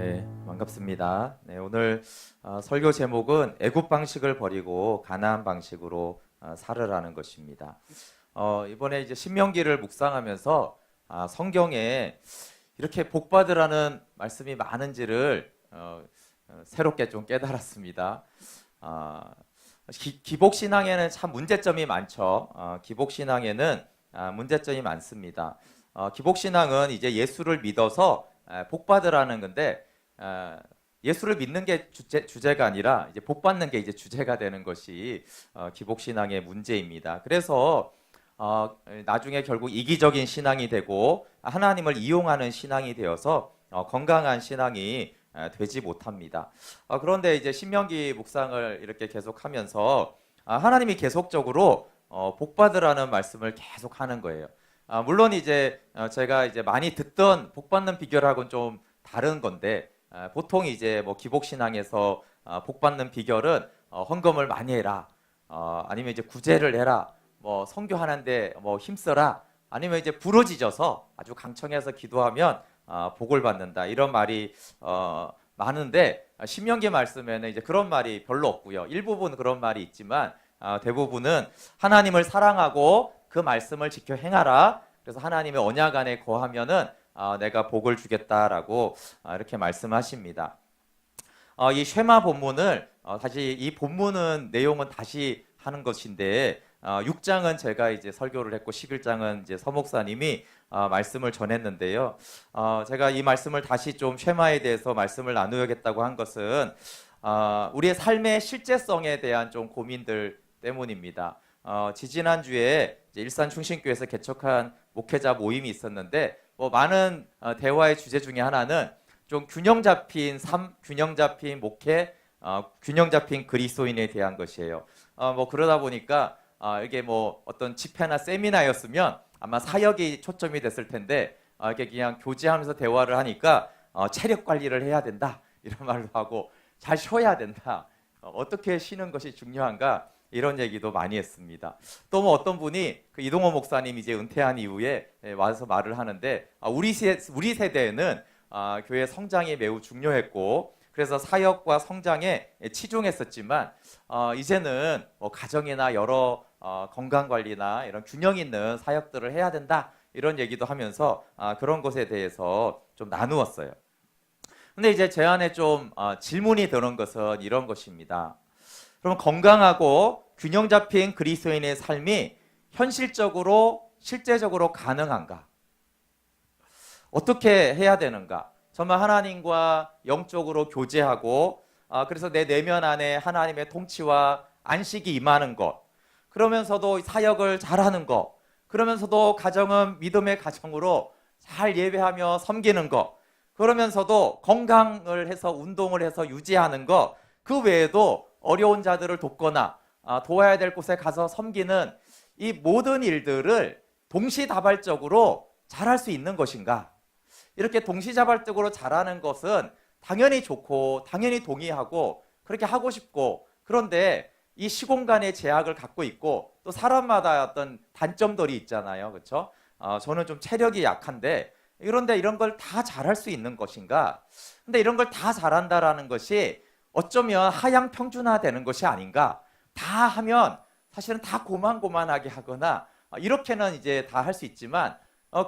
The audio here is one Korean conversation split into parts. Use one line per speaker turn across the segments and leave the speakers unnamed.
네, 반갑습니다. 네, 오늘 설교 제목은 애굽 방식을 버리고 가나안 방식으로 살으라는 것입니다. 이번에 이제 신명기를 묵상하면서 성경에 이렇게 복 받으라는 말씀이 많은지를 새롭게 좀 깨달았습니다. 기복 신앙에는 참 문제점이 많죠. 기복 신앙에는 문제점이 많습니다. 기복 신앙은 이제 예수를 믿어서 복 받으라는 건데 예수를 믿는 게 주제가 아니라 이제 복 받는 게 이제 주제가 되는 것이 기복 신앙의 문제입니다. 그래서 나중에 결국 이기적인 신앙이 되고 하나님을 이용하는 신앙이 되어서 건강한 신앙이 되지 못합니다. 그런데 이제 신명기 묵상을 이렇게 계속하면서 하나님이 계속적으로 복 받으라는 말씀을 계속 하는 거예요. 물론 이제 제가 이제 많이 듣던 복 받는 비결하고는 좀 다른 건데 보통 이제 뭐 기복 신앙에서 복 받는 비결은 헌금을 많이 해라, 아니면 이제 구제를 해라, 뭐 선교하는데 뭐 힘써라, 아니면 이제 부르짖어서 아주 강청해서 기도하면 복을 받는다, 이런 말이 많은데 신명기 말씀에는 이제 그런 말이 별로 없고요. 일부분 그런 말이 있지만 대부분은 하나님을 사랑하고 그 말씀을 지켜 행하라. 그래서 하나님의 언약 안에 거하면은 내가 복을 주겠다라고 이렇게 말씀하십니다. 이 쉐마 본문을 다시 이 본문은 내용은 다시 하는 것인데 6장은 제가 이제 설교를 했고 11장은 이제 서 목사님이 말씀을 전했는데요. 제가 이 말씀을 다시 좀 쉐마에 대해서 말씀을 나누겠다고 한 것은 우리의 삶의 실제성에 대한 좀 고민들 때문입니다. 지지난주에 일산 충신교회에서 개척한 목회자 모임이 있었는데 뭐 많은 대화의 주제 중에 하나는 좀 균형 잡힌 삶, 균형 잡힌 목회, 균형 잡힌 그리스도인에 대한 것이에요. 뭐 그러다 보니까 이게 뭐 어떤 집회나 세미나였으면 아마 사역이 초점이 됐을 텐데 이렇게 그냥 교제하면서 대화를 하니까 체력 관리를 해야 된다, 이런 말도 하고 잘 쉬어야 된다, 어떻게 쉬는 것이 중요한가, 이런 얘기도 많이 했습니다. 또 뭐 어떤 분이 그 이동호 목사님 이제 은퇴한 이후에 와서 말을 하는데 우리 세대에는 교회 성장이 매우 중요했고 그래서 사역과 성장에 치중했었지만 이제는 뭐 가정이나 여러 건강관리나 이런 균형 있는 사역들을 해야 된다, 이런 얘기도 하면서 그런 것에 대해서 좀 나누었어요. 근데 이제 제 안에 좀 질문이 드는 것은 이런 것입니다. 그럼 건강하고 균형 잡힌 그리스도인의 삶이 현실적으로 실제적으로 가능한가? 어떻게 해야 되는가? 정말 하나님과 영적으로 교제하고 그래서 내 내면 안에 하나님의 통치와 안식이 임하는 것, 그러면서도 사역을 잘하는 것, 그러면서도 가정은 믿음의 가정으로 잘 예배하며 섬기는 것, 그러면서도 건강을 해서 운동을 해서 유지하는 것, 그 외에도 어려운 자들을 돕거나 도와야 될 곳에 가서 섬기는 이 모든 일들을 동시다발적으로 잘할 수 있는 것인가? 이렇게 동시다발적으로 잘하는 것은 당연히 좋고 당연히 동의하고 그렇게 하고 싶고, 그런데 이 시공간의 제약을 갖고 있고 또 사람마다 어떤 단점들이 있잖아요, 그렇죠? 저는 좀 체력이 약한데 그런데 이런 걸 다 잘할 수 있는 것인가? 근데 이런 걸 다 잘한다라는 것이 어쩌면 하향 평준화되는 것이 아닌가? 다 하면 사실은 다 고만고만하게 하거나 이렇게는 이제 다 할 수 있지만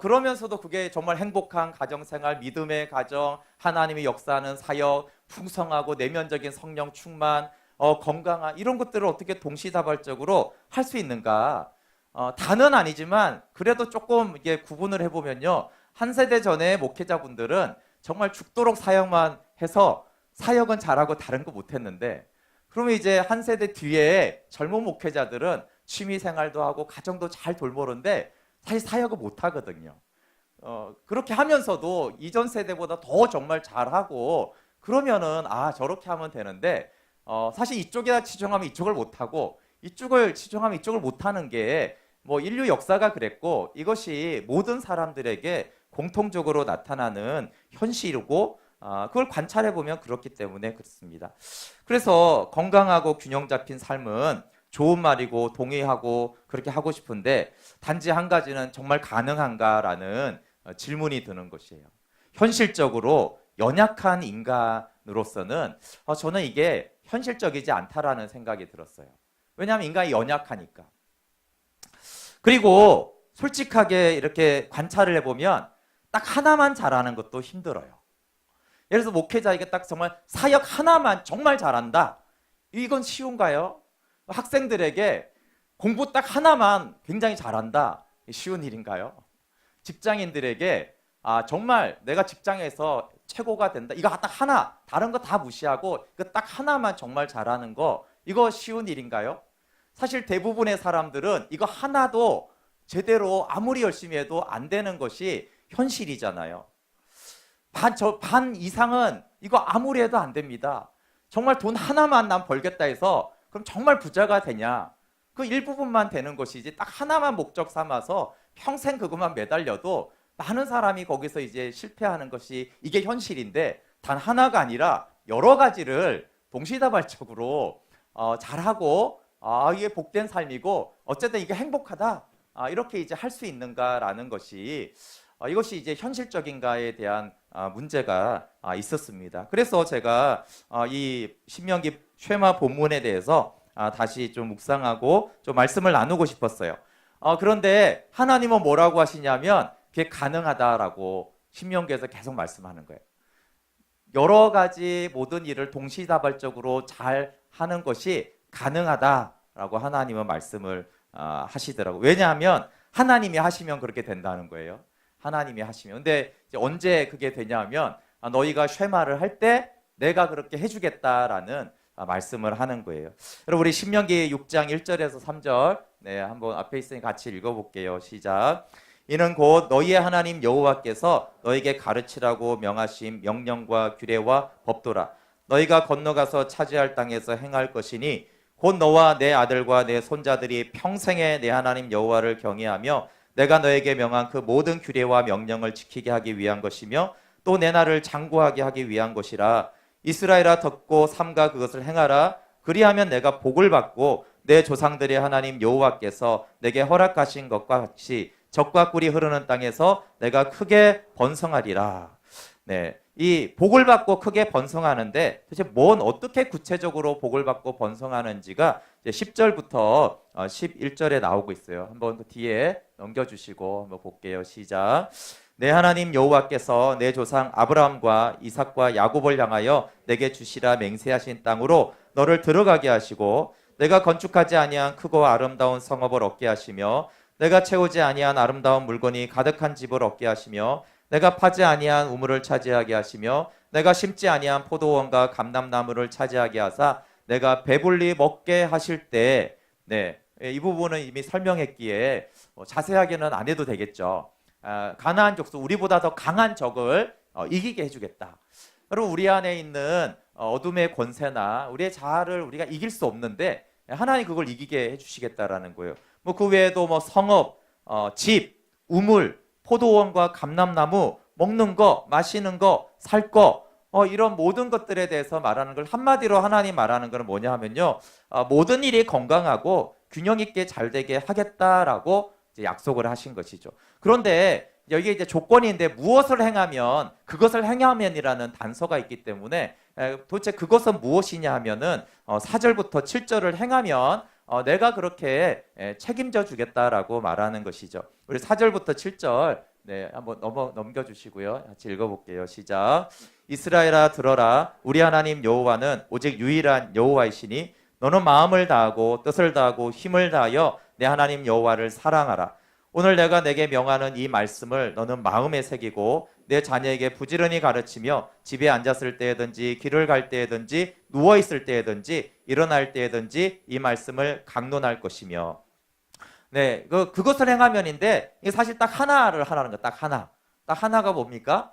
그러면서도 그게 정말 행복한 가정생활, 믿음의 가정, 하나님의 역사하는 사역, 풍성하고 내면적인 성령 충만, 건강한 이런 것들을 어떻게 동시다발적으로 할 수 있는가? 다는 아니지만 그래도 조금 이게 구분을 해보면요, 한 세대 전에 목회자분들은 정말 죽도록 사역만 해서 사역은 잘하고 다른 거 못했는데, 그러면 이제 한 세대 뒤에 젊은 목회자들은 취미생활도 하고 가정도 잘 돌보는데 사실 사역을 못하거든요. 그렇게 하면서도 이전 세대보다 더 정말 잘하고 그러면은 저렇게 하면 되는데 사실 이쪽에다 치중하면 이쪽을 못하고 이쪽을 치중하면 이쪽을 못하는 게 뭐 인류 역사가 그랬고 이것이 모든 사람들에게 공통적으로 나타나는 현실이고 그걸 관찰해 보면 그렇기 때문에 그렇습니다. 그래서 건강하고 균형 잡힌 삶은 좋은 말이고 동의하고 그렇게 하고 싶은데 단지 한 가지는 정말 가능한가라는 질문이 드는 것이에요. 현실적으로 연약한 인간으로서는 저는 이게 현실적이지 않다라는 생각이 들었어요. 왜냐하면 인간이 연약하니까. 그리고 솔직하게 이렇게 관찰을 해보면 딱 하나만 잘하는 것도 힘들어요. 예를 들어서 목회자에게 딱 정말 사역 하나만 정말 잘한다. 이건 쉬운가요? 학생들에게 공부 딱 하나만 굉장히 잘한다. 쉬운 일인가요? 직장인들에게 정말 내가 직장에서 최고가 된다. 이거 딱 하나, 다른 거 다 무시하고 이거 딱 하나만 정말 잘하는 거, 이거 쉬운 일인가요? 사실 대부분의 사람들은 이거 하나도 제대로 아무리 열심히 해도 안 되는 것이 현실이잖아요. 반 이상은 이거 아무리 해도 안 됩니다. 정말 돈 하나만 난 벌겠다 해서 그럼 정말 부자가 되냐? 그 일부분만 되는 것이지 딱 하나만 목적 삼아서 평생 그것만 매달려도 많은 사람이 거기서 이제 실패하는 것이 이게 현실인데, 단 하나가 아니라 여러 가지를 동시다발적으로 잘하고 이게 복된 삶이고 어쨌든 이게 행복하다, 이렇게 이제 할 수 있는가라는 것이 이것이 이제 현실적인가에 대한 문제가 있었습니다. 그래서 제가 이 신명기 쉐마 본문에 대해서 다시 좀 묵상하고 좀 말씀을 나누고 싶었어요. 그런데 하나님은 뭐라고 하시냐면 그게 가능하다라고 신명기에서 계속 말씀하는 거예요. 여러 가지 모든 일을 동시다발적으로 잘 하는 것이 가능하다라고 하나님은 말씀을 하시더라고요. 왜냐하면 하나님이 하시면 그렇게 된다는 거예요. 하나님이 하시면. 근데 이제 언제 그게 되냐면 너희가 쉐마를 할 때 내가 그렇게 해주겠다라는 말씀을 하는 거예요. 여러분, 우리 신명기 6장 1절에서 3절 한번 앞에 있으니 같이 읽어볼게요. 시작. 이는 곧 너희의 하나님 여호와께서 너희에게 가르치라고 명하신 명령과 규례와 법도라. 너희가 건너가서 차지할 땅에서 행할 것이니 곧 너와 내 아들과 내 손자들이 평생에 내 하나님 여호와를 경외하며 내가 너에게 명한 그 모든 규례와 명령을 지키게 하기 위한 것이며 또 내 날을 장구하게 하기 위한 것이라. 이스라엘아, 듣고 삼가 그것을 행하라. 그리하면 내가 복을 받고 내 조상들의 하나님 여호와께서 내게 허락하신 것과 같이 적과 꿀이 흐르는 땅에서 내가 크게 번성하리라. 네, 이 복을 받고 크게 번성하는데 도대체 어떻게 구체적으로 복을 받고 번성하는지가 10절부터 11절에 나오고 있어요. 한번 그 뒤에 넘겨주시고 한번 볼게요. 시작. 내 하나님 여호와께서 내 조상 아브라함과 이삭과 야곱을 향하여 내게 주시라 맹세하신 땅으로 너를 들어가게 하시고 내가 건축하지 아니한 크고 아름다운 성읍을 얻게 하시며 내가 채우지 아니한 아름다운 물건이 가득한 집을 얻게 하시며 내가 파지 아니한 우물을 차지하게 하시며 내가 심지 아니한 포도원과 감람나무를 차지하게 하사 내가 배불리 먹게 하실 때, 이 부분은 이미 설명했기에 자세하게는 안 해도 되겠죠. 가나안 족속, 우리보다 더 강한 적을 이기게 해주겠다. 여러분, 우리 안에 있는 어둠의 권세나 우리의 자아를 우리가 이길 수 없는데 하나님 그걸 이기게 해주시겠다라는 거예요. 그 외에도 성읍, 집, 우물, 포도원과 감람나무, 먹는 거, 마시는 거, 살 거, 이런 모든 것들에 대해서 말하는 걸 한마디로 하나님 말하는 것은 뭐냐 하면요, 모든 일이 건강하고 균형 있게 잘 되게 하겠다라고 이제 약속을 하신 것이죠. 그런데 여기에 이제 조건인데 무엇을 행하면, 그것을 행하면이라는 단서가 있기 때문에 도대체 그것은 무엇이냐 하면은 4절부터 7절을 행하면 내가 그렇게 책임져 주겠다라고 말하는 것이죠. 우리 4절부터 7절 한번 넘겨주시고요. 같이 읽어볼게요. 시작. 이스라엘아, 들어라. 우리 하나님 여호와는 오직 유일한 여호와이시니 너는 마음을 다하고 뜻을 다하고 힘을 다하여 내 하나님 여호와를 사랑하라. 오늘 내가 내게 명하는 이 말씀을 너는 마음에 새기고 내 자녀에게 부지런히 가르치며 집에 앉았을 때든지 길을 갈 때든지 누워 있을 때든지 일어날 때든지 이 말씀을 강론할 것이며. 그것을 행하면인데 이게 사실 딱 하나를 하라는 거예요. 딱 하나가 뭡니까?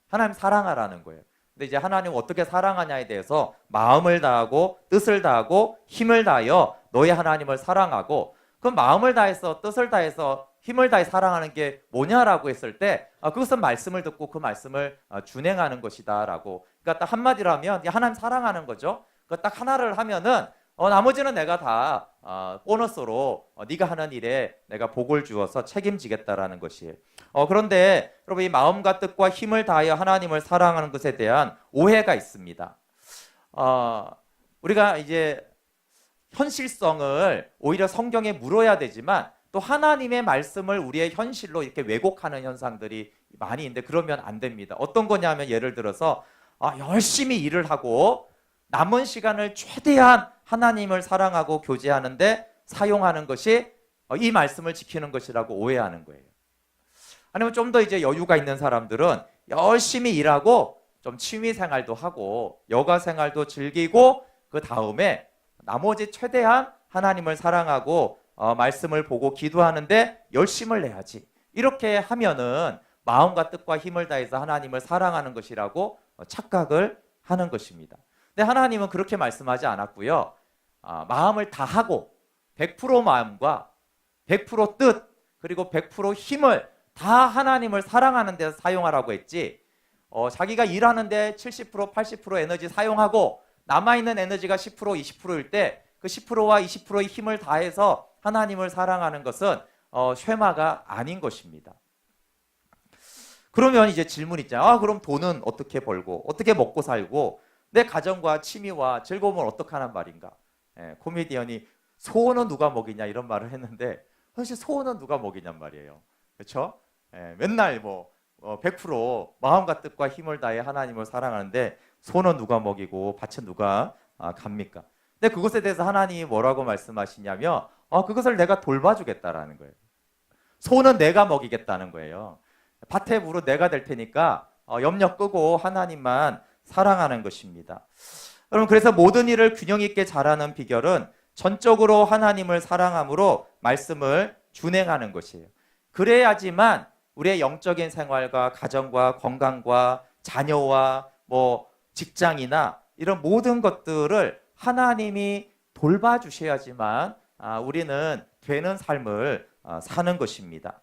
하나님 사랑하라는 거예요. 근데 이제 하나님 어떻게 사랑하냐에 대해서 마음을 다하고 뜻을 다하고 힘을 다하여 너의 하나님을 사랑하고, 그 마음을 다해서 뜻을 다해서 힘을 다해 사랑하는 게 뭐냐라고 했을 때 그것은 말씀을 듣고 그 말씀을 준행하는 것이다 라고. 그러니까 딱 한마디로 하면 하나님 사랑하는 거죠. 딱 하나를 하면은 나머지는 내가 다 보너스로 네가 하는 일에 내가 복을 주어서 책임지겠다라는 것이에요. 그런데 여러분 이 마음과 뜻과 힘을 다하여 하나님을 사랑하는 것에 대한 오해가 있습니다. 우리가 이제 현실성을 오히려 성경에 물어야 되지만 또 하나님의 말씀을 우리의 현실로 이렇게 왜곡하는 현상들이 많이 있는데 그러면 안 됩니다. 어떤 거냐면 예를 들어서 열심히 일을 하고 남은 시간을 최대한 하나님을 사랑하고 교제하는데 사용하는 것이 이 말씀을 지키는 것이라고 오해하는 거예요. 아니면 좀 더 이제 여유가 있는 사람들은 열심히 일하고 좀 취미 생활도 하고 여가 생활도 즐기고 그 다음에 나머지 최대한 하나님을 사랑하고 말씀을 보고 기도하는데 열심을 내야지. 이렇게 하면은 마음과 뜻과 힘을 다해서 하나님을 사랑하는 것이라고 착각을 하는 것입니다. 근데 하나님은 그렇게 말씀하지 않았고요. 마음을 다하고 100% 마음과 100% 뜻 그리고 100% 힘을 다 하나님을 사랑하는 데 사용하라고 했지 자기가 일하는데 70% 80% 에너지 사용하고 남아있는 에너지가 10% 20%일 때 그 10%와 20%의 힘을 다해서 하나님을 사랑하는 것은 쉐마가 아닌 것입니다. 그러면 이제 질문 있잖아요. 그럼 돈은 어떻게 벌고 어떻게 먹고 살고 내 가정과 취미와 즐거움을 어떻게 하는 말인가? 코미디언이 소원은 누가 먹이냐 이런 말을 했는데 사실 소원은 누가 먹이냔 말이에요. 그렇죠? 맨날 100% 마음과 뜻과 힘을 다해 하나님을 사랑하는데 소는 누가 먹이고 밭은 누가 갑니까? 근데 그것에 대해서 하나님이 뭐라고 말씀하시냐면 그것을 내가 돌봐주겠다라는 거예요. 소는 내가 먹이겠다는 거예요. 밭의 물은 내가 될 테니까 염려 끄고 하나님만 사랑하는 것입니다. 여러분 그래서 모든 일을 균형 있게 잘하는 비결은 전적으로 하나님을 사랑함으로 말씀을 준행하는 것이에요. 그래야지만 우리의 영적인 생활과 가정과 건강과 자녀와 직장이나 이런 모든 것들을 하나님이 돌봐주셔야지만 우리는 되는 삶을 사는 것입니다.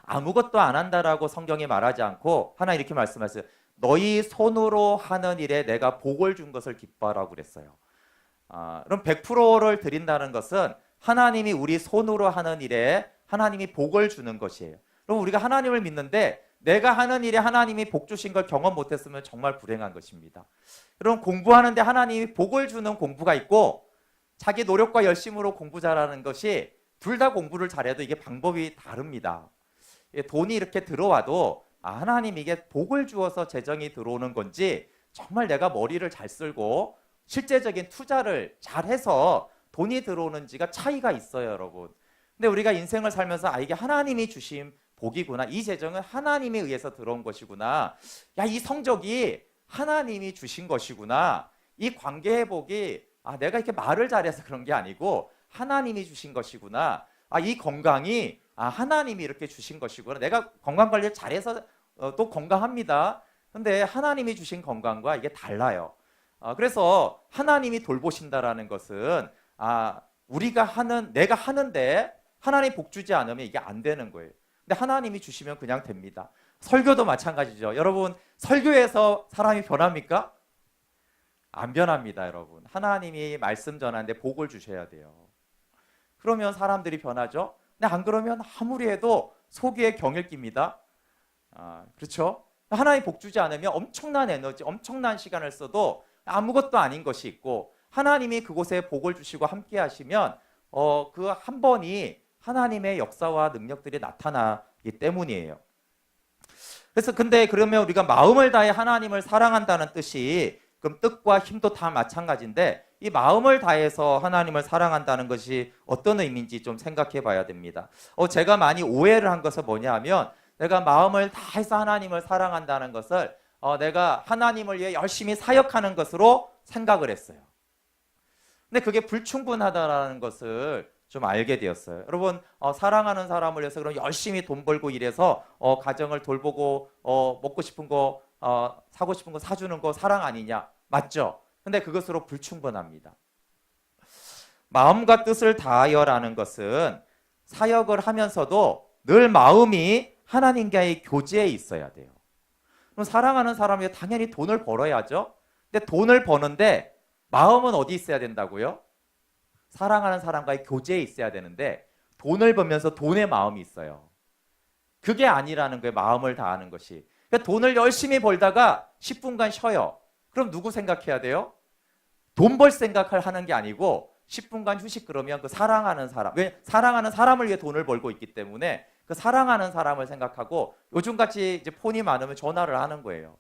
아무것도 안 한다라고 성경이 말하지 않고 하나님 이렇게 말씀하셨어요. 너희 손으로 하는 일에 내가 복을 준 것을 기뻐하라고 그랬어요. 그럼 100%를 드린다는 것은 하나님이 우리 손으로 하는 일에 하나님이 복을 주는 것이에요. 그럼 우리가 하나님을 믿는데 내가 하는 일에 하나님이 복 주신 걸 경험 못했으면 정말 불행한 것입니다. 그럼 공부하는데 하나님이 복을 주는 공부가 있고 자기 노력과 열심으로 공부 잘하는 것이 둘 다 공부를 잘해도 이게 방법이 다릅니다. 돈이 이렇게 들어와도 하나님 이게 복을 주어서 재정이 들어오는 건지 정말 내가 머리를 잘 쓸고 실제적인 투자를 잘해서 돈이 들어오는지가 차이가 있어요, 여러분. 근데 우리가 인생을 살면서 이게 하나님이 주신 복이구나. 이 재정은 하나님에 의해서 들어온 것이구나. 이 성적이 하나님이 주신 것이구나. 이 관계 회복이 내가 이렇게 말을 잘해서 그런 게 아니고 하나님이 주신 것이구나. 이 건강이 하나님이 이렇게 주신 것이구나. 내가 건강 관리를 잘해서 또 건강합니다. 근데 하나님이 주신 건강과 이게 달라요. 그래서 하나님이 돌보신다라는 것은 내가 하는데 하나님 복 주지 않으면 이게 안 되는 거예요. 근데 하나님이 주시면 그냥 됩니다. 설교도 마찬가지죠. 여러분 설교에서 사람이 변합니까? 안 변합니다, 여러분. 하나님이 말씀 전하는데 복을 주셔야 돼요. 그러면 사람들이 변하죠. 근데 안 그러면 아무리 해도 속에 경을 낍니다. 그렇죠? 하나님 복 주지 않으면 엄청난 에너지, 엄청난 시간을 써도 아무것도 아닌 것이 있고 하나님이 그곳에 복을 주시고 함께 하시면 그 한 번이 하나님의 역사와 능력들이 나타나기 때문이에요. 그래서 근데 그러면 우리가 마음을 다해 하나님을 사랑한다는 뜻이 그럼 뜻과 힘도 다 마찬가지인데 이 마음을 다해서 하나님을 사랑한다는 것이 어떤 의미인지 좀 생각해 봐야 됩니다. 제가 많이 오해를 한 것은 뭐냐 하면 내가 마음을 다해서 하나님을 사랑한다는 것을 내가 하나님을 위해 열심히 사역하는 것으로 생각을 했어요. 근데 그게 불충분하다는 것을 좀 알게 되었어요. 여러분 사랑하는 사람을 위해서 그럼 열심히 돈 벌고 일해서 가정을 돌보고 먹고 싶은 거 사고 싶은 거 사주는 거 사랑 아니냐? 맞죠? 근데 그것으로 불충분합니다. 마음과 뜻을 다하여라는 것은 사역을 하면서도 늘 마음이 하나님과의 교제에 있어야 돼요. 그럼 사랑하는 사람이 당연히 돈을 벌어야죠. 근데 돈을 버는데 마음은 어디 있어야 된다고요? 사랑하는 사람과의 교제에 있어야 되는데 돈을 벌면서 돈의 마음이 있어요. 그게 아니라는 거예요. 마음을 다하는 것이. 그러니까 돈을 열심히 벌다가 10분간 쉬어요. 그럼 누구 생각해야 돼요? 돈 벌 생각을 하는 게 아니고 10분간 휴식. 그러면 그 사랑하는 사람, 왜 사랑하는 사람을 위해 돈을 벌고 있기 때문에 그 사랑하는 사람을 생각하고, 요즘같이 이제 폰이 많으면 전화를 하는 거예요.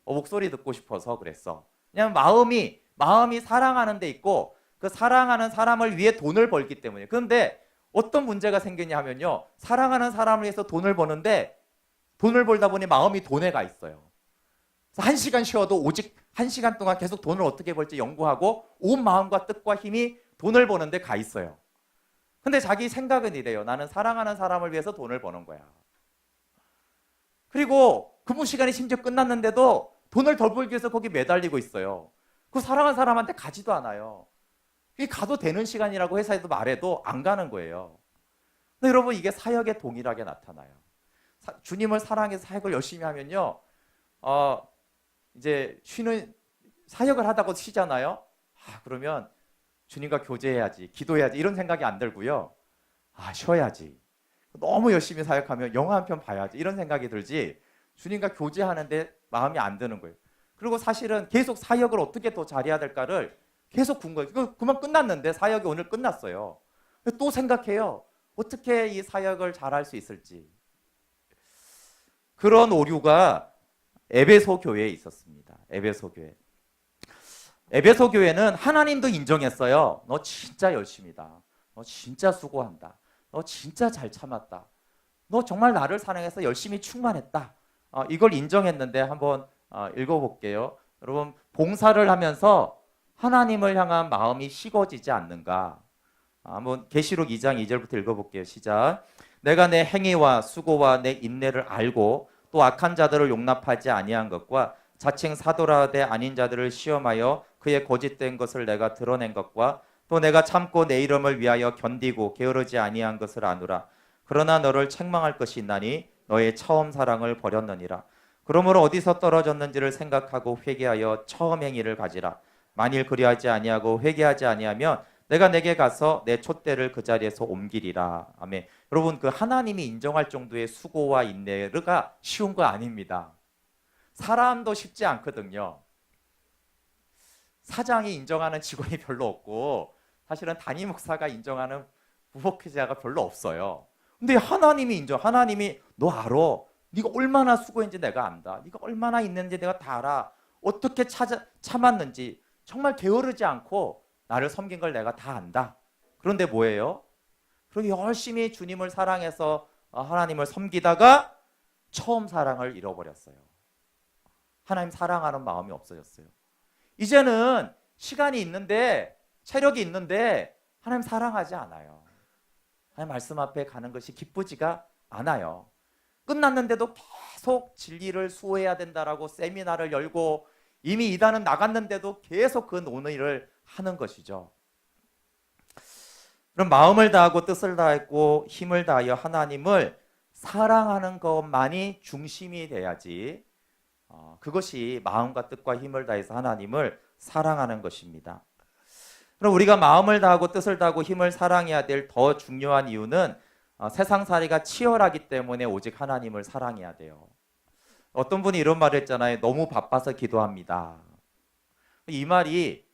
목소리 듣고 싶어서 그랬어. 그냥 마음이 사랑하는 데 있고 그 사랑하는 사람을 위해 돈을 벌기 때문에. 그런데 어떤 문제가 생기냐 하면요, 사랑하는 사람을 위해서 돈을 버는데 돈을 벌다 보니 마음이 돈에 가 있어요. 그래서 1시간 쉬어도 오직 1시간 동안 계속 돈을 어떻게 벌지 연구하고 온 마음과 뜻과 힘이 돈을 버는데 가 있어요. 근데 자기 생각은 이래요. 나는 사랑하는 사람을 위해서 돈을 버는 거야. 그리고 근무 시간이 심지어 끝났는데도 돈을 덜 벌기 위해서 거기 매달리고 있어요. 그 사랑하는 사람한테 가지도 않아요. 이게 가도 되는 시간이라고 회사에도 말해도 안 가는 거예요. 근데 여러분, 이게 사역에 동일하게 나타나요. 주님을 사랑해서 사역을 열심히 하면요, 이제 쉬는, 사역을 하다가 쉬잖아요. 그러면 주님과 교제해야지, 기도해야지 이런 생각이 안 들고요. 쉬어야지. 너무 열심히 사역하면 영화 한 편 봐야지 이런 생각이 들지, 주님과 교제하는데 마음이 안 드는 거예요. 그리고 사실은 계속 사역을 어떻게 더 잘해야 될까를 계속 궁금해요. 그만 끝났는데, 사역이 오늘 끝났어요. 또 생각해요. 어떻게 이 사역을 잘할 수 있을지. 그런 오류가 에베소 교회에 있었습니다. 에베소 교회. 에베소 교회는 하나님도 인정했어요. 너 진짜 열심이다. 너 진짜 수고한다. 너 진짜 잘 참았다. 너 정말 나를 사랑해서 열심히 충만했다. 이걸 인정했는데 한번 읽어볼게요. 여러분, 봉사를 하면서 하나님을 향한 마음이 식어지지 않는가? 한번 계시록 2장 2절부터 읽어볼게요. 시작. 내가 내 행위와 수고와 내 인내를 알고 또 악한 자들을 용납하지 아니한 것과 자칭 사도라되 아닌 자들을 시험하여 그의 거짓된 것을 내가 드러낸 것과 또 내가 참고 내 이름을 위하여 견디고 게으르지 아니한 것을 아노라. 그러나 너를 책망할 것이 있나니 너의 처음 사랑을 버렸느니라. 그러므로 어디서 떨어졌는지를 생각하고 회개하여 처음 행위를 가지라. 만일 그리하지 아니하고 회개하지 아니하면 내가 내게 가서 내 촛대를 그 자리에서 옮기리라. 아멘. 여러분, 그 하나님이 인정할 정도의 수고와 인내가 쉬운 거 아닙니다. 사람도 쉽지 않거든요. 사장이 인정하는 직원이 별로 없고 사실은 담임 목사가 인정하는 부목회자가 별로 없어요. 근데 하나님이 하나님이 너 알아. 네가 얼마나 수고했는지 내가 안다. 네가 얼마나 있는지 내가 다 알아. 어떻게 참았는지 정말 게으르지 않고 나를 섬긴 걸 내가 다 안다. 그런데 뭐예요? 그렇게 열심히 주님을 사랑해서 하나님을 섬기다가 처음 사랑을 잃어버렸어요. 하나님 사랑하는 마음이 없어졌어요. 이제는 시간이 있는데, 체력이 있는데 하나님 사랑하지 않아요. 하나님 말씀 앞에 가는 것이 기쁘지가 않아요. 끝났는데도 계속 진리를 수호해야 된다라고 세미나를 열고 이미 이단은 나갔는데도 계속 그 논의를 하는 것이죠. 그럼 마음을 다하고 뜻을 다하고 힘을 다하여 하나님을 사랑하는 것만이 중심이 돼야지, 그것이 마음과 뜻과 힘을 다해서 하나님을 사랑하는 것입니다. 그럼 우리가 마음을 다하고 뜻을 다하고 힘을 사랑해야 될 더 중요한 이유는 세상살이가 치열하기 때문에 오직 하나님을 사랑해야 돼요. 어떤 분이 이런 말을 했잖아요. 너무 바빠서 기도합니다. 이 말이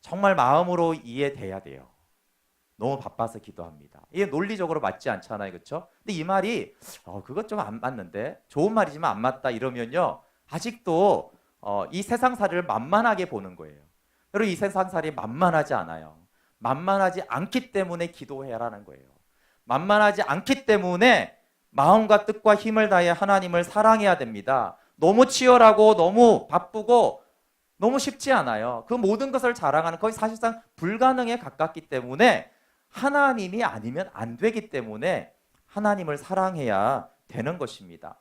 정말 마음으로 이해돼야 돼요. 너무 바빠서 기도합니다. 이게 논리적으로 맞지 않잖아요. 그렇죠? 근데 이 말이 그것 좀 안 맞는데, 좋은 말이지만 안 맞다 이러면요, 아직도 이 세상살이를 만만하게 보는 거예요. 여러분, 이 세상살이 만만하지 않아요. 만만하지 않기 때문에 기도해라는 거예요. 만만하지 않기 때문에 마음과 뜻과 힘을 다해 하나님을 사랑해야 됩니다. 너무 치열하고 너무 바쁘고 너무 쉽지 않아요. 그 모든 것을 자랑하는, 거의 사실상 불가능에 가깝기 때문에, 하나님이 아니면 안 되기 때문에 하나님을 사랑해야 되는 것입니다.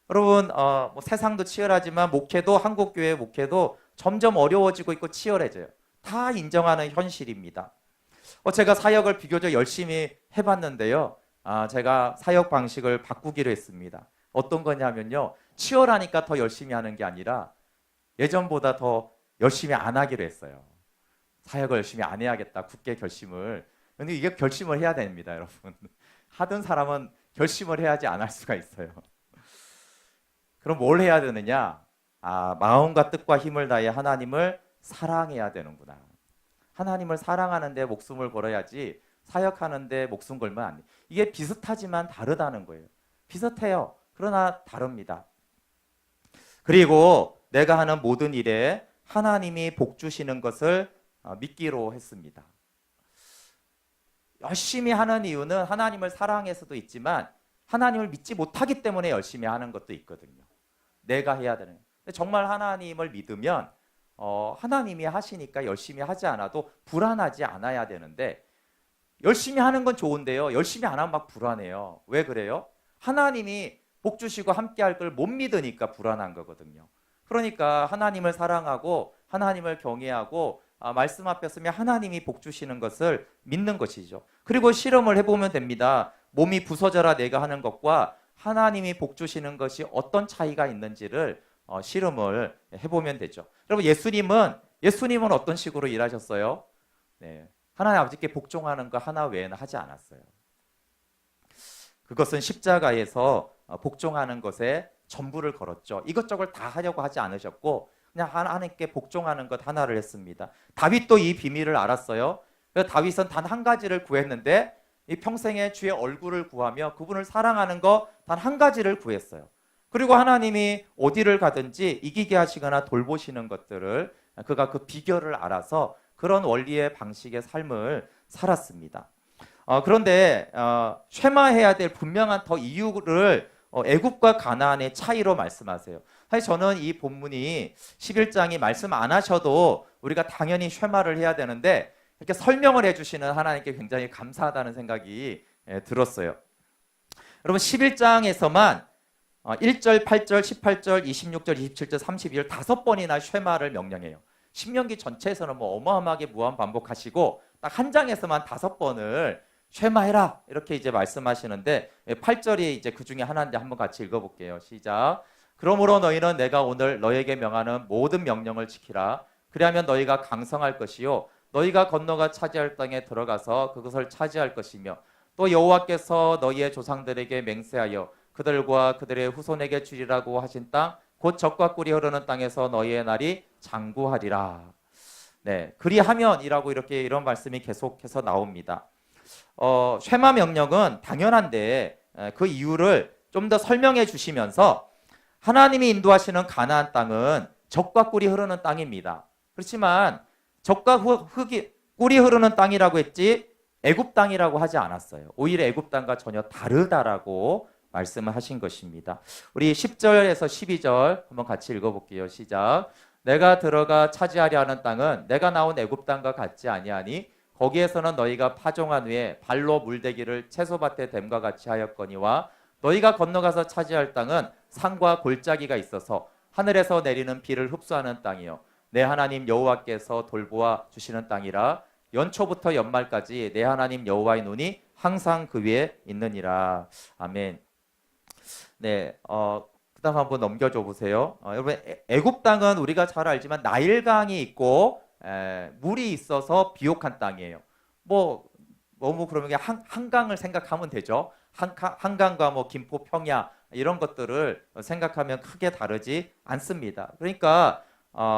여러분, 뭐 세상도 치열하지만 목회도, 한국교회 목회도 점점 어려워지고 있고 치열해져요. 다 인정하는 현실입니다. 제가 사역을 비교적 열심히 해봤는데요. 제가 사역 방식을 바꾸기로 했습니다. 어떤 거냐면요, 치열하니까 더 열심히 하는 게 아니라 예전보다 더 열심히 안 하기로 했어요. 사역을 열심히 안 해야겠다. 굳게 결심을. 근데 이게 결심을 해야 됩니다, 여러분. 하던 사람은 결심을 해야지 안 할 수가 있어요. 그럼 뭘 해야 되느냐? 마음과 뜻과 힘을 다해 하나님을 사랑해야 되는구나. 하나님을 사랑하는데 목숨을 걸어야지 사역하는데 목숨 걸면 안 돼. 이게 비슷하지만 다르다는 거예요. 비슷해요. 그러나 다릅니다. 그리고 내가 하는 모든 일에 하나님이 복 주시는 것을 믿기로 했습니다. 열심히 하는 이유는 하나님을 사랑해서도 있지만 하나님을 믿지 못하기 때문에 열심히 하는 것도 있거든요. 내가 해야 되는. 정말 하나님을 믿으면 하나님이 하시니까 열심히 하지 않아도 불안하지 않아야 되는데 열심히 하는 건 좋은데요. 열심히 안 하면 막 불안해요. 왜 그래요? 하나님이 복 주시고 함께 할 걸 못 믿으니까 불안한 거거든요. 그러니까 하나님을 사랑하고 하나님을 경외하고 말씀 앞에 서면 하나님이 복 주시는 것을 믿는 것이죠. 그리고 실험을 해보면 됩니다. 몸이 부서져라 내가 하는 것과 하나님이 복 주시는 것이 어떤 차이가 있는지를 실험을 해보면 되죠. 여러분 예수님은 어떤 식으로 일하셨어요? 네, 하나님 아버지께 복종하는 거 하나 외에는 하지 않았어요. 그것은 십자가에서 복종하는 것에 전부를 걸었죠. 이것저것 다 하려고 하지 않으셨고 그냥 하나님께 복종하는 것 하나를 했습니다. 다윗도 이 비밀을 알았어요. 그래서 다윗은 단 한 가지를 구했는데 이 평생에 주의 얼굴을 구하며 그분을 사랑하는 거 단 한 가지를 구했어요. 그리고 하나님이 어디를 가든지 이기게 하시거나 돌보시는 것들을 그가 그 비결을 알아서 그런 원리의 방식의 삶을 살았습니다. 그런데 쉐마해야 될 분명한 더 이유를 애굽과 가나안의 차이로 말씀하세요. 사실 저는 이 본문이 11장이 말씀 안 하셔도 우리가 당연히 쉐마를 해야 되는데 이렇게 설명을 해주시는 하나님께 굉장히 감사하다는 생각이 들었어요. 여러분 11장에서만 1절, 8절, 18절, 26절, 27절, 32절 5번이나 쉐마를 명령해요. 신명기 전체에서는 뭐 어마어마하게 무한 반복하시고 딱 한 장에서만 5번을 쉐마해라 이렇게 이제 말씀하시는데 8절이 이제 그 중에 하나인데 한번 같이 읽어볼게요. 시작. 그러므로 너희는 내가 오늘 너에게 명하는 모든 명령을 지키라. 그리하면 너희가 강성할 것이요 너희가 건너가 차지할 땅에 들어가서 그것을 차지할 것이며 또 여호와께서 너희의 조상들에게 맹세하여 그들과 그들의 후손에게 주리라고 하신 땅 곧 젖과 꿀이 흐르는 땅에서 너희의 날이 장구하리라. 네, 그리하면이라고 이렇게 이런 말씀이 계속해서 나옵니다. 쉐마 명령은 당연한데 그 이유를 좀 더 설명해 주시면서 하나님이 인도하시는 가나안 땅은 젖과 꿀이 흐르는 땅입니다. 그렇지만 젖과 꿀이 흐르는 땅이라고 했지 애굽 땅이라고 하지 않았어요. 오히려 애굽 땅과 전혀 다르다라고 말씀을 하신 것입니다. 우리 10절에서 12절 한번 같이 읽어볼게요. 시작. 내가 들어가 차지하려 하는 땅은 내가 나온 애굽 땅과 같지 아니하니 거기에서는 너희가 파종한 후에 발로 물대기를 채소밭에 댐과 같이 하였거니와 너희가 건너가서 차지할 땅은 산과 골짜기가 있어서 하늘에서 내리는 비를 흡수하는 땅이요 내 하나님 여호와께서 돌보아 주시는 땅이라 연초부터 연말까지 내 하나님 여호와의 눈이 항상 그 위에 있느니라. 아멘. 네, 그다음 한번 넘겨줘 보세요. 여러분 애굽 땅은 우리가 잘 알지만 나일강이 있고 물이 있어서 비옥한 땅이에요. 너무 그러면 한강을 생각하면 되죠. 한강과 뭐 김포, 평야 이런 것들을 생각하면 크게 다르지 않습니다. 그러니까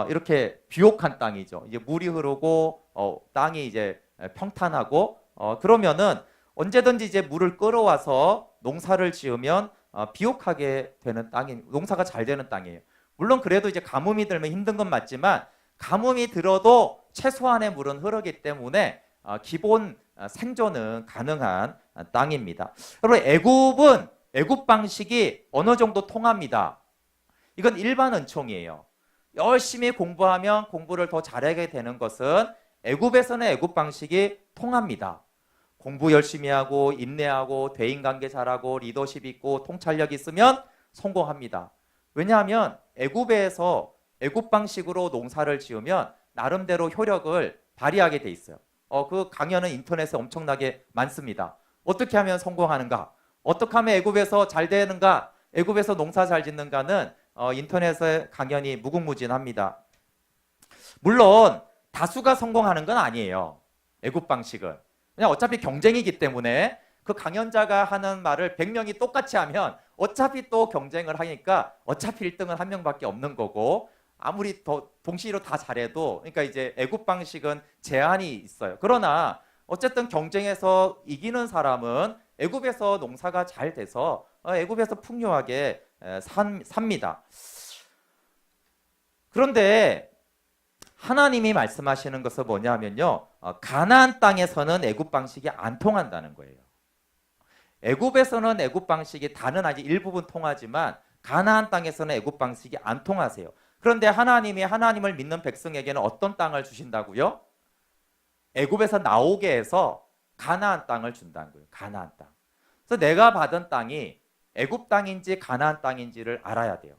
이렇게 비옥한 땅이죠. 이제 물이 흐르고 땅이 이제 평탄하고 그러면은 언제든지 이제 물을 끌어와서 농사를 지으면 비옥하게 되는 땅이 농사가 잘 되는 땅이에요. 물론 그래도 이제 가뭄이 들면 힘든 건 맞지만 가뭄이 들어도 최소한의 물은 흐르기 때문에 기본 생존은 가능한 땅입니다. 여러분 애굽 방식이 어느 정도 통합니다. 이건 일반 은총이에요. 열심히 공부하면 공부를 더 잘하게 되는 것은 애굽에서는 애굽 방식이 통합니다. 공부 열심히 하고 인내하고 대인관계 잘하고 리더십 있고 통찰력 있으면 성공합니다. 왜냐하면 애굽에서 애굽 방식으로 농사를 지으면 나름대로 효력을 발휘하게 돼 있어요. 그 강연은 인터넷에 엄청나게 많습니다. 어떻게 하면 성공하는가? 어떻게 하면 애굽에서 잘 되는가? 애굽에서 농사 잘 짓는가는 인터넷에 강연이 무궁무진합니다. 물론 다수가 성공하는 건 아니에요. 애굽 방식은. 그냥 어차피 경쟁이기 때문에 그 강연자가 하는 말을 100명이 똑같이 하면 어차피 또 경쟁을 하니까 어차피 1등은 한 명밖에 없는 거고, 아무리 더 동시로 다 잘해도, 그러니까 이제 애굽 방식은 제한이 있어요. 그러나 어쨌든 경쟁에서 이기는 사람은 애굽에서 농사가 잘 돼서 애굽에서 풍요하게 삽니다. 그런데 하나님이 말씀하시는 것은 뭐냐면요, 가나안 땅에서는 애굽 방식이 안 통한다는 거예요. 애굽에서는 애굽 방식이 다는 아직 일부분 통하지만 가나안 땅에서는 애굽 방식이 안 통하세요. 그런데 하나님이 하나님을 믿는 백성에게는 어떤 땅을 주신다고요? 애굽에서 나오게 해서 가나안 땅을 준다는 거예요. 가나안 땅. 그래서 내가 받은 땅이 애굽 땅인지 가나안 땅인지를 알아야 돼요.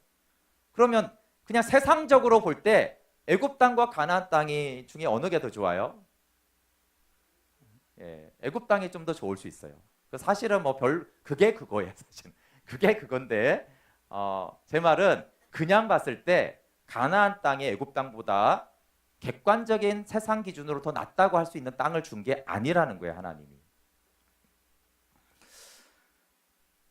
그러면 그냥 세상적으로 볼 때 애굽 땅과 가나안 땅이 중에 어느 게 더 좋아요? 예, 애굽 땅이 좀 더 좋을 수 있어요. 사실은 뭐 그게 그거예요. 사실 그게 그건데 제 말은 그냥 봤을 때 가나안 땅이 애굽 땅보다 객관적인 세상 기준으로 더 낫다고 할 수 있는 땅을 준 게 아니라는 거예요. 하나님이.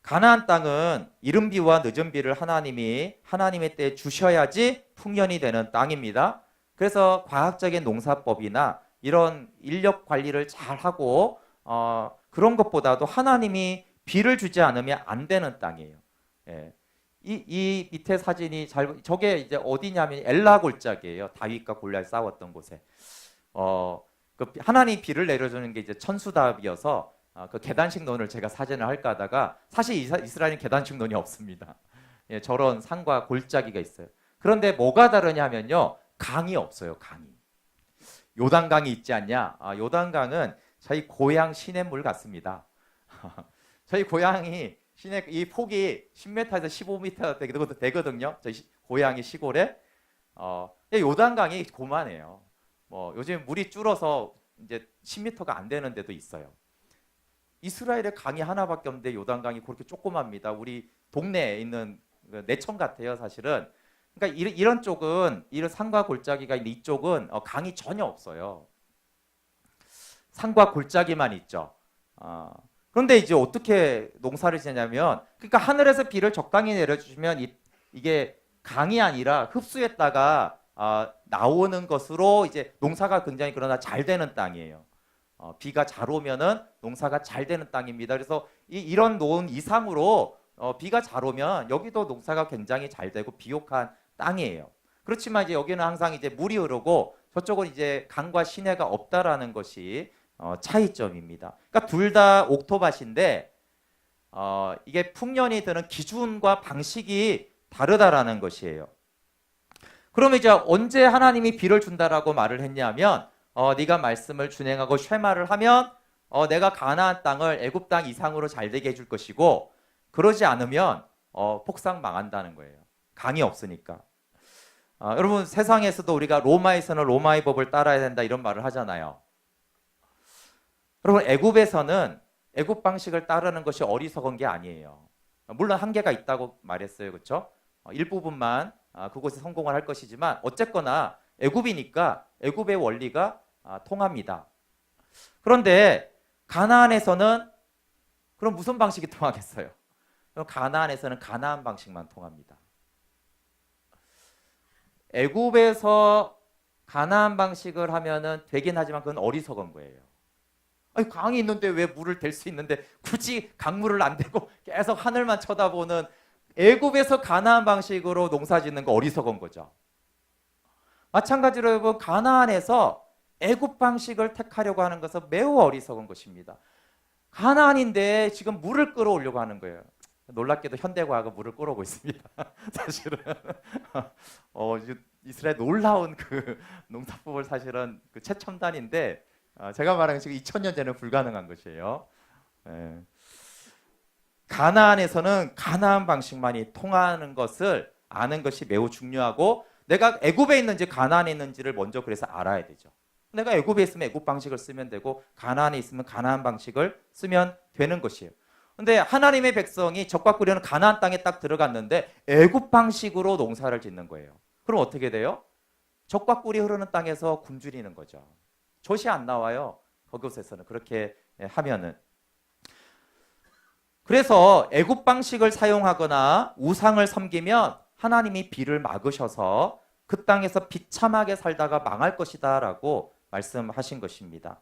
가나안 땅은 이른 비와 늦은 비를 하나님이 하나님의 때에 주셔야지 풍년이 되는 땅입니다. 그래서 과학적인 농사법이나 이런 인력 관리를 잘 하고 그런 것보다도 하나님이 비를 주지 않으면 안 되는 땅이에요. 예. 이 밑에 사진이 저게 이제 어디냐면 엘라 골짜기예요. 다윗과 골리앗이 싸웠던 곳에. 하나님 비를 내려주는 게 이제 천수답이어서 그 계단식론을 제가 사진을 할까 하다가 사실 이스라엘은 계단식론이 없습니다. 예, 저런 산과 골짜기가 있어요. 그런데 뭐가 다르냐면요, 강이 없어요. 강이. 요단강이 있지 않냐? 요단강은 저희 고향 시냇물 같습니다. 저희 고향이 이 폭이 10m에서 15m 되거든요. 저희 고향이 시골에. 요단강이 고만해요. 뭐 요즘 물이 줄어서 이제 10m가 안 되는 데도 있어요. 이스라엘의 강이 하나밖에 없는데 요단강이 그렇게 조그맣니다. 우리 동네에 있는 내천 같아요, 사실은. 그러니까 이런 쪽은, 이런 산과 골짜기가 있는 이쪽은 강이 전혀 없어요. 산과 골짜기만 있죠. 그런데 이제 어떻게 농사를 지냐면, 그러니까 하늘에서 비를 적당히 내려주시면 이게 강이 아니라 흡수했다가 나오는 것으로 이제 농사가 굉장히 그러나 잘 되는 땅이에요. 비가 잘 오면은 농사가 잘 되는 땅입니다. 그래서 이런 노은 이상으로 비가 잘 오면 여기도 농사가 굉장히 잘 되고 비옥한 땅이에요. 그렇지만 이제 여기는 항상 이제 물이 흐르고 저쪽은 이제 강과 시내가 없다라는 것이 차이점입니다. 그러니까 둘 다 옥토밭인데 이게 풍년이 드는 기준과 방식이 다르다라는 것이에요. 그러면 이제 언제 하나님이 비를 준다라고 말을 했냐면 네가 말씀을 준행하고 쉐마를 하면 내가 가나안 땅을 애굽 땅 이상으로 잘 되게 해줄 것이고, 그러지 않으면 폭삭 망한다는 거예요. 강이 없으니까. 여러분, 세상에서도 우리가 로마에서는 로마의 법을 따라야 된다 이런 말을 하잖아요. 여러분, 애굽에서는 애굽 방식을 따르는 것이 어리석은 게 아니에요. 물론 한계가 있다고 말했어요. 그렇죠? 일부분만 그곳에 성공을 할 것이지만 어쨌거나 애굽이니까 애굽의 원리가 통합니다. 그런데 가나안에서는 그럼 무슨 방식이 통하겠어요? 그럼 가나안에서는 가나안 방식만 통합니다. 애굽에서 가나안 방식을 하면은 되긴 하지만 그건 어리석은 거예요. 아니, 강이 있는데 왜 물을 댈 수 있는데 굳이 강물을 안 대고 계속 하늘만 쳐다보는 애굽에서 가나안 방식으로 농사 짓는 거 어리석은 거죠. 마찬가지로 여러분, 가나안에서 애굽 방식을 택하려고 하는 것은 매우 어리석은 것입니다. 가나안인데 지금 물을 끌어오려고 하는 거예요. 놀랍게도 현대과학은 물을 끌어오고 있습니다. 사실은 이스라엘 놀라운 그 농사법을 사실은 그 최첨단인데 제가 말하는 지금 2000년 전에 불가능한 것이에요. 예. 가나안에서는 가나안 방식만이 통하는 것을 아는 것이 매우 중요하고, 내가 애굽에 있는지 가나안에 있는지를 먼저 그래서 알아야 되죠. 내가 애굽에 있으면 애굽 방식을 쓰면 되고 가나안에 있으면 가나안 방식을 쓰면 되는 것이에요. 근데 하나님의 백성이 적과 꿀이는 가나안 땅에 딱 들어갔는데 애굽 방식으로 농사를 짓는 거예요. 그럼 어떻게 돼요? 젖과 꿀이 흐르는 땅에서 굶주리는 거죠. 젖이 안 나와요. 그곳에서는 그렇게 하면은. 그래서 애굽 방식을 사용하거나 우상을 섬기면 하나님이 비를 막으셔서 그 땅에서 비참하게 살다가 망할 것이다 라고 말씀하신 것입니다.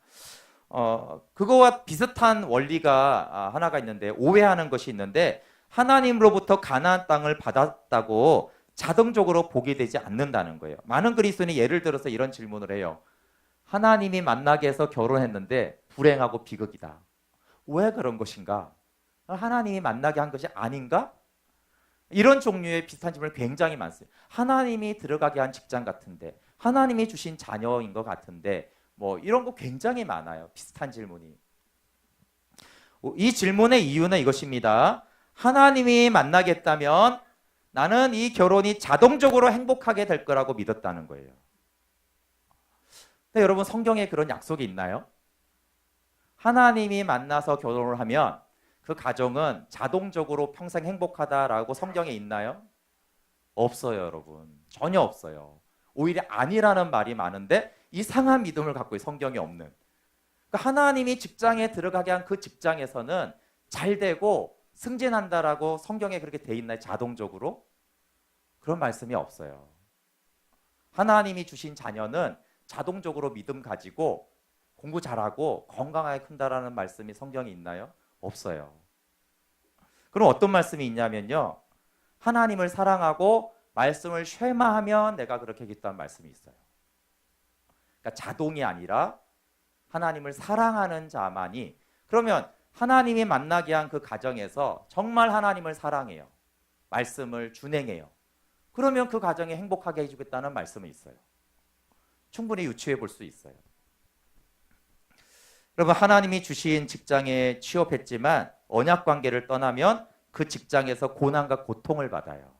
그거와 비슷한 원리가 하나가 있는데, 오해하는 것이 있는데, 하나님으로부터 가나안 땅을 받았다고 자동적으로 복이 되지 않는다는 거예요. 많은 그리스도인이 예를 들어서 이런 질문을 해요. 하나님이 만나게 해서 결혼했는데 불행하고 비극이다. 왜 그런 것인가? 하나님이 만나게 한 것이 아닌가? 이런 종류의 비슷한 질문을 굉장히 많습니다. 하나님이 들어가게 한 직장 같은데, 하나님이 주신 자녀인 것 같은데, 뭐 이런 거 굉장히 많아요. 비슷한 질문이. 이 질문의 이유는 이것입니다. 하나님이 만나겠다면 나는 이 결혼이 자동적으로 행복하게 될 거라고 믿었다는 거예요. 근데 여러분, 성경에 그런 약속이 있나요? 하나님이 만나서 결혼을 하면 그 가정은 자동적으로 평생 행복하다라고 성경에 있나요? 없어요, 여러분. 전혀 없어요. 오히려 아니라는 말이 많은데 이상한 믿음을 갖고 성경에 없는. 그러니까 하나님이 직장에 들어가게 한 그 직장에서는 잘 되고 승진한다라고 성경에 그렇게 돼 있나요? 자동적으로? 그런 말씀이 없어요. 하나님이 주신 자녀는 자동적으로 믿음 가지고 공부 잘하고 건강하게 큰다라는 말씀이 성경에 있나요? 없어요. 그럼 어떤 말씀이 있냐면요. 하나님을 사랑하고 말씀을 쉐마하면 내가 그렇게 하겠다는 말씀이 있어요. 그러니까 자동이 아니라 하나님을 사랑하는 자만이, 그러면 하나님이 만나게 한 그 가정에서 정말 하나님을 사랑해요. 말씀을 준행해요. 그러면 그 가정이 행복하게 해주겠다는 말씀이 있어요. 충분히 유추해 볼 수 있어요. 여러분, 하나님이 주신 직장에 취업했지만 언약 관계를 떠나면 그 직장에서 고난과 고통을 받아요.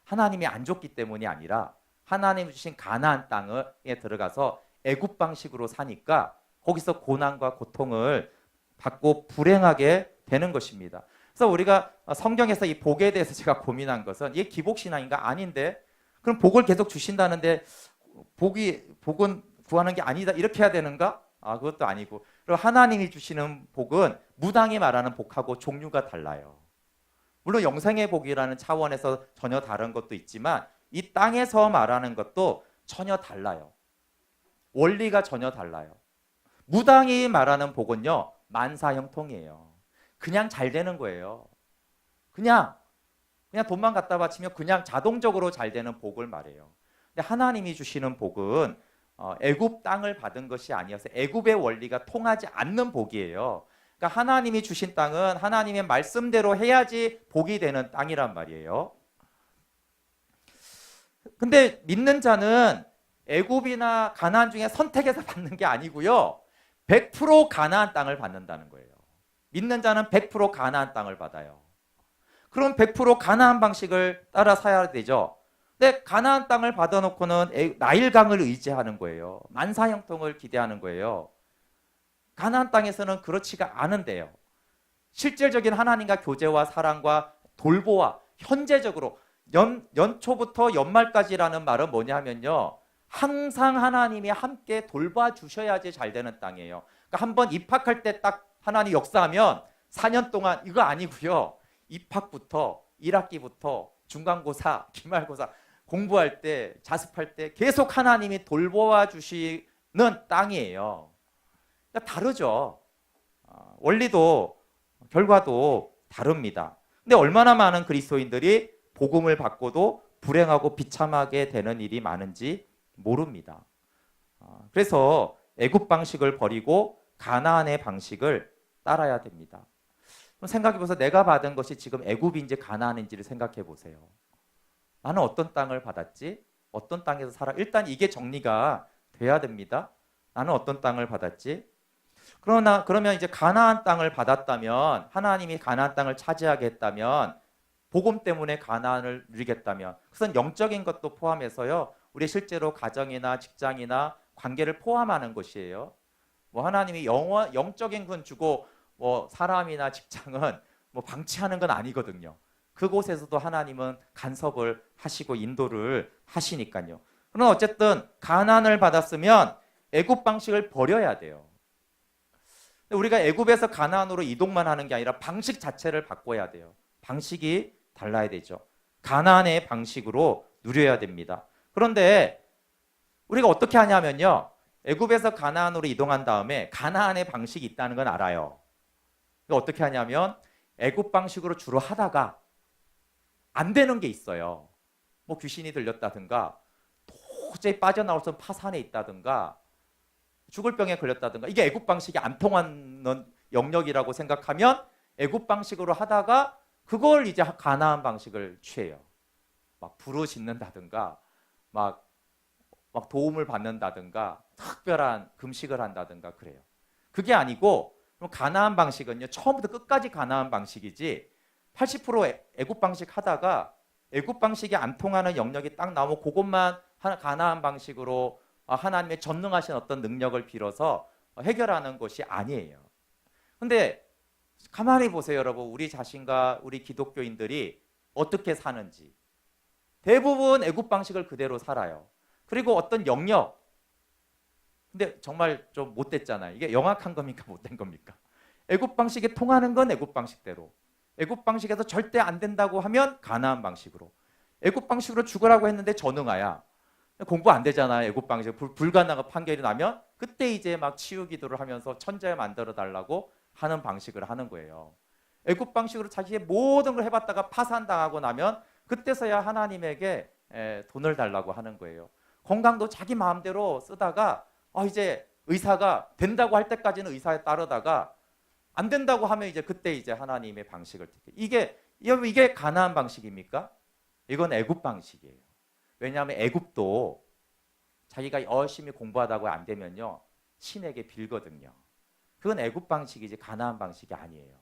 하나님이 안 줬기 때문이 아니라 하나님이 주신 가나안 땅에 들어가서 애굽 방식으로 사니까 거기서 고난과 고통을 받고 불행하게 되는 것입니다. 그래서 우리가 성경에서 이 복에 대해서 제가 고민한 것은, 이게 기복신앙인가? 아닌데, 그럼 복을 계속 주신다는데 복은 구하는 게 아니다 이렇게 해야 되는가? 그것도 아니고, 그리고 하나님이 주시는 복은 무당이 말하는 복하고 종류가 달라요. 물론 영생의 복이라는 차원에서 전혀 다른 것도 있지만 이 땅에서 말하는 것도 전혀 달라요. 원리가 전혀 달라요. 무당이 말하는 복은요, 만사형통이에요. 그냥 잘 되는 거예요. 그냥 돈만 갖다 바치면 그냥 자동적으로 잘 되는 복을 말해요. 근데 하나님이 주시는 복은 애굽 땅을 받은 것이 아니어서 애굽의 원리가 통하지 않는 복이에요. 그러니까 하나님이 주신 땅은 하나님의 말씀대로 해야지 복이 되는 땅이란 말이에요. 근데 믿는 자는 애굽이나 가나안 중에 선택해서 받는 게 아니고요, 100% 가나안 땅을 받는다는 거예요. 믿는 자는 100% 가나안 땅을 받아요. 그럼 100% 가나안 방식을 따라 살아야 되죠. 근데 가나안 땅을 받아놓고는 나일강을 의지하는 거예요. 만사형통을 기대하는 거예요. 가나안 땅에서는 그렇지가 않은데요. 실질적인 하나님과 교제와 사랑과 돌보아, 현재적으로 연초부터 연말까지라는 말은 뭐냐 하면요, 항상 하나님이 함께 돌봐주셔야지 잘 되는 땅이에요. 그러니까 한번 입학할 때 딱 하나님 역사하면 4년 동안, 이거 아니고요, 입학부터 1학기부터 중간고사, 기말고사 공부할 때, 자습할 때 계속 하나님이 돌보아 주시는 땅이에요. 그러니까 다르죠. 원리도 결과도 다릅니다. 근데 얼마나 많은 그리스도인들이 복음을 받고도 불행하고 비참하게 되는 일이 많은지 모릅니다. 그래서 애굽 방식을 버리고 가나안의 방식을 따라야 됩니다. 생각해보세요. 내가 받은 것이 지금 애굽인지 가나안인지를 생각해 보세요. 나는 어떤 땅을 받았지? 어떤 땅에서 살아? 일단 이게 정리가 돼야 됩니다. 나는 어떤 땅을 받았지? 그러면 이제 가나안 땅을 받았다면, 하나님이 가나안 땅을 차지하게 했다면, 복음 때문에 가나안을 누리겠다면, 그것은 영적인 것도 포함해서요, 우리 실제로 가정이나 직장이나 관계를 포함하는 것이에요. 뭐 하나님이 영적인 건 주고 뭐 사람이나 직장은 뭐 방치하는 건 아니거든요. 그곳에서도 하나님은 간섭을 하시고 인도를 하시니까요. 그러나 어쨌든 가나안을 받았으면 애굽 방식을 버려야 돼요. 우리가 애굽에서 가나안으로 이동만 하는 게 아니라 방식 자체를 바꿔야 돼요. 방식이 달라야 되죠. 가나안의 방식으로 누려야 됩니다. 그런데 우리가 어떻게 하냐면요. 애굽에서 가나안으로 이동한 다음에 가나안의 방식이 있다는 건 알아요. 그러니까 어떻게 하냐면 애굽 방식으로 주로 하다가 안 되는 게 있어요. 뭐 귀신이 들렸다든가 도저히 빠져나올 수 없는 파산에 있다든가 죽을 병에 걸렸다든가 이게 애굽 방식이 안 통하는 영역이라고 생각하면 애굽 방식으로 하다가 그걸 이제 가나안 방식을 취해요. 막 부르 짓는다든가 막 도움을 받는다든가 특별한 금식을 한다든가 그래요. 그게 아니고 그럼 가나안 방식은요. 처음부터 끝까지 가나안 방식이지 80% 애굽 방식 하다가 애굽 방식이 안 통하는 영역이 딱 나오면 그것만 가나안 방식으로 하나님의 전능하신 어떤 능력을 빌어서 해결하는 것이 아니에요. 근데 가만히 보세요, 여러분. 우리 자신과 우리 기독교인들이 어떻게 사는지. 대부분 애굽 방식을 그대로 살아요. 그리고 어떤 영역. 근데 정말 좀 못됐잖아요. 이게 영악한 겁니까? 못된 겁니까? 애굽 방식에 통하는 건 애굽 방식대로. 애굽 방식에서 절대 안 된다고 하면 가나안 방식으로. 애굽 방식으로 죽으라고 했는데 전응하야. 공부 안 되잖아요. 애굽 방식 불가능한 판결이 나면 그때 이제 막 치유 기도를 하면서 천재 만들어 달라고 하는 방식을 하는 거예요. 애굽 방식으로 자기의 모든 걸 해봤다가 파산당하고 나면 그때서야 하나님에게 돈을 달라고 하는 거예요. 건강도 자기 마음대로 쓰다가 이제 의사가 된다고 할 때까지는 의사에 따르다가 안 된다고 하면 이제 그때 이제 하나님의 방식을 이게 가나안 방식입니까? 이건 애굽 방식이에요. 왜냐하면 애굽도 자기가 열심히 공부하다고 안 되면요 신에게 빌거든요. 그건 애굽 방식이지 가나안 방식이 아니에요.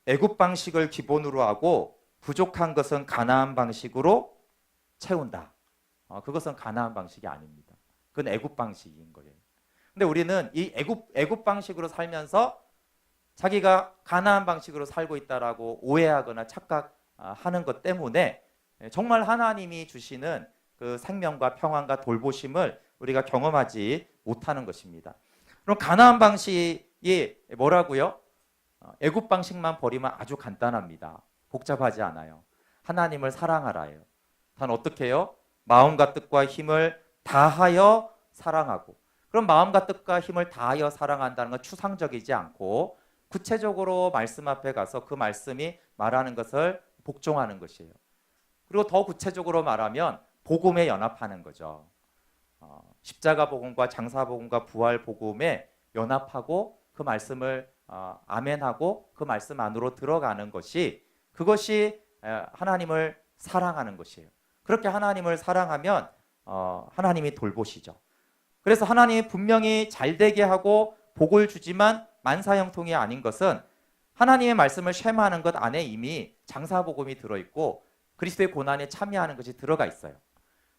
애굽 방식을 기본으로 하고 부족한 것은 가나안 방식으로 채운다. 그것은 가나안 방식이 아닙니다. 그건 애굽 방식인 거예요. 근데 우리는 이 애굽 방식으로 살면서 자기가 가나안 방식으로 살고 있다라고 오해하거나 착각하는 것 때문에 정말 하나님이 주시는 그 생명과 평안과 돌보심을 우리가 경험하지 못하는 것입니다. 그럼 가나안 방식이 뭐라고요? 애굽 방식만 버리면 아주 간단합니다. 복잡하지 않아요. 하나님을 사랑하라예요. 단 어떻게 해요? 마음과 뜻과 힘을 다하여 사랑하고. 그럼 마음과 뜻과 힘을 다하여 사랑한다는 건 추상적이지 않고 구체적으로 말씀 앞에 가서 그 말씀이 말하는 것을 복종하는 것이에요. 그리고 더 구체적으로 말하면 복음에 연합하는 거죠. 십자가 복음과 장사 복음과 부활 복음에 연합하고 그 말씀을 아멘하고 그 말씀 안으로 들어가는 것이 그것이 하나님을 사랑하는 것이에요. 그렇게 하나님을 사랑하면 하나님이 돌보시죠. 그래서 하나님이 분명히 잘되게 하고 복을 주지만 만사형통이 아닌 것은 하나님의 말씀을 쉐마하는 것 안에 이미 장사복음이 들어있고 그리스도의 고난에 참여하는 것이 들어가 있어요.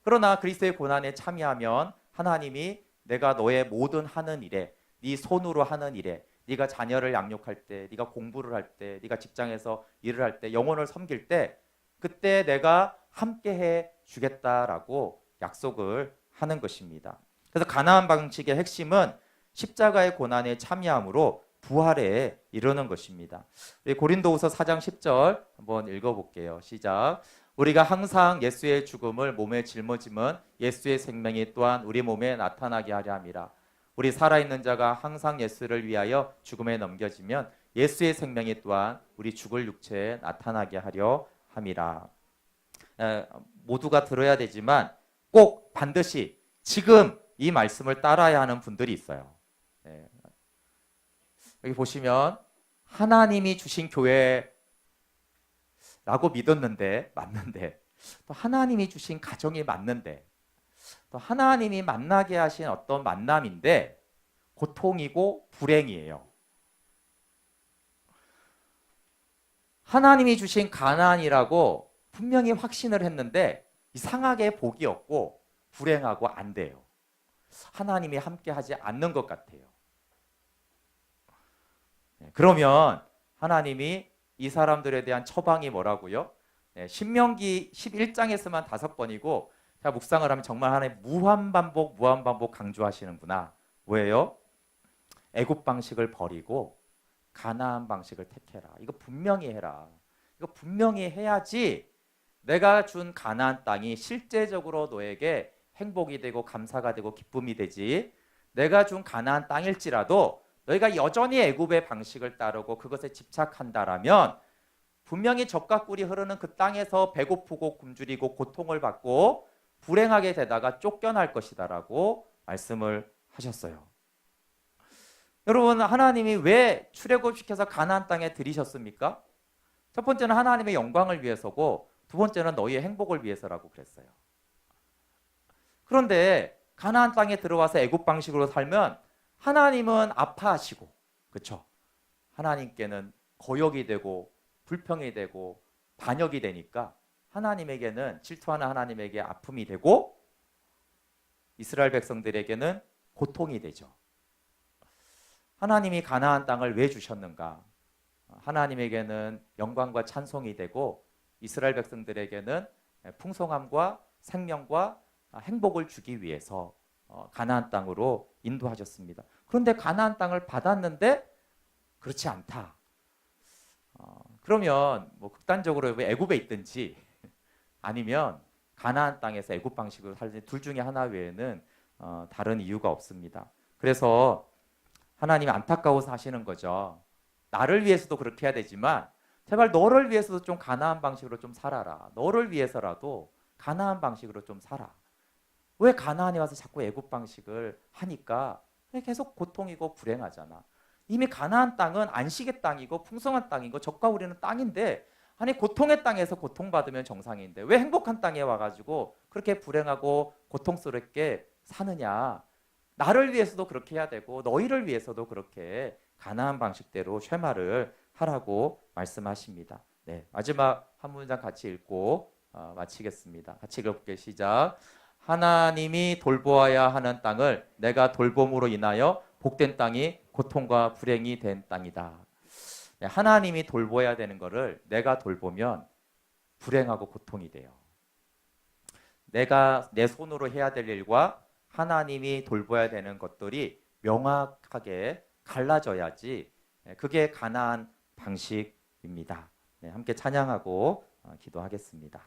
그러나 그리스도의 고난에 참여하면 하나님이 내가 너의 모든 하는 일에 네 손으로 하는 일에 네가 자녀를 양육할 때 네가 공부를 할 때 네가 직장에서 일을 할 때 영혼을 섬길 때 그때 내가 함께해 주겠다라고 약속을 하는 것입니다. 그래서 가나안 방식의 핵심은 십자가의 고난에 참여함으로 부활에 이르는 것입니다. 우리 고린도후서 4장 10절 한번 읽어볼게요. 시작. 우리가 항상 예수의 죽음을 몸에 짊어짐은 예수의 생명이 또한 우리 몸에 나타나게 하려 함이라. 우리 살아있는 자가 항상 예수를 위하여 죽음에 넘겨지면 예수의 생명이 또한 우리 죽을 육체에 나타나게 하려 함이라. 모두가 들어야 되지만 꼭 반드시 지금 이 말씀을 따라야 하는 분들이 있어요. 여기 보시면 하나님이 주신 교회라고 믿었는데 맞는데 또 하나님이 주신 가정이 맞는데 또 하나님이 만나게 하신 어떤 만남인데 고통이고 불행이에요. 하나님이 주신 가나안이라고 분명히 확신을 했는데 이상하게 복이 없고 불행하고 안 돼요. 하나님이 함께 하지 않는 것 같아요. 그러면 하나님이 이 사람들에 대한 처방이 뭐라고요? 신명기 11장에서만 5번이고 제가 묵상을 하면 정말 하나님 무한반복 강조하시는구나. 뭐예요? 애굽 방식을 버리고 가나안 방식을 택해라. 이거 분명히 해라. 이거 분명히 해야지 내가 준 가나안 땅이 실제적으로 너에게 행복이 되고 감사가 되고 기쁨이 되지. 내가 준 가나안 땅일지라도 너희가 여전히 애굽의 방식을 따르고 그것에 집착한다라면 분명히 젖과 꿀이 흐르는 그 땅에서 배고프고 굶주리고 고통을 받고 불행하게 되다가 쫓겨날 것이다라고 말씀을 하셨어요. 여러분, 하나님이 왜 출애굽시켜서 가나안 땅에 들이셨습니까? 첫 번째는 하나님의 영광을 위해서고 두 번째는 너희의 행복을 위해서라고 그랬어요. 그런데 가나안 땅에 들어와서 애굽 방식으로 살면 하나님은 아파하시고, 그렇죠? 하나님께는 거역이 되고 불평이 되고 반역이 되니까 하나님에게는 질투하는 하나님에게 아픔이 되고 이스라엘 백성들에게는 고통이 되죠. 하나님이 가나안 땅을 왜 주셨는가? 하나님에게는 영광과 찬송이 되고 이스라엘 백성들에게는 풍성함과 생명과 행복을 주기 위해서 가나안 땅으로 인도하셨습니다. 그런데 가나안 땅을 받았는데 그렇지 않다. 그러면 뭐 극단적으로 애굽에 있든지 아니면 가나안 땅에서 애굽 방식으로 살든지 둘 중에 하나 외에는 다른 이유가 없습니다. 그래서 하나님이 안타까워서 하시는 거죠. 나를 위해서도 그렇게 해야 되지만 제발 너를 위해서도 좀 가나안 방식으로 좀 살아라. 너를 위해서라도 가나안 방식으로 좀 살아. 왜 가나안에 와서 자꾸 애굽 방식을 하니까 계속 고통이고 불행하잖아. 이미 가나안 땅은 안식의 땅이고 풍성한 땅이고 젖과 우리는 땅인데 아니 고통의 땅에서 고통받으면 정상인데 왜 행복한 땅에 와가지고 그렇게 불행하고 고통스럽게 사느냐. 나를 위해서도 그렇게 해야 되고 너희를 위해서도 그렇게 가나안 방식대로 쉐마를 하라고 말씀하십니다. 네, 마지막 한 문장 같이 읽고 마치겠습니다. 같이 읽어볼게요. 시작. 하나님이 돌보아야 하는 땅을 내가 돌봄으로 인하여 복된 땅이 고통과 불행이 된 땅이다. 네, 하나님이 돌보아야 되는 것을 내가 돌보면 불행하고 고통이 돼요. 내가 내 손으로 해야 될 일과 하나님이 돌봐야 되는 것들이 명확하게 갈라져야지 그게 가나안 방식입니다. 네, 함께 찬양하고 기도하겠습니다.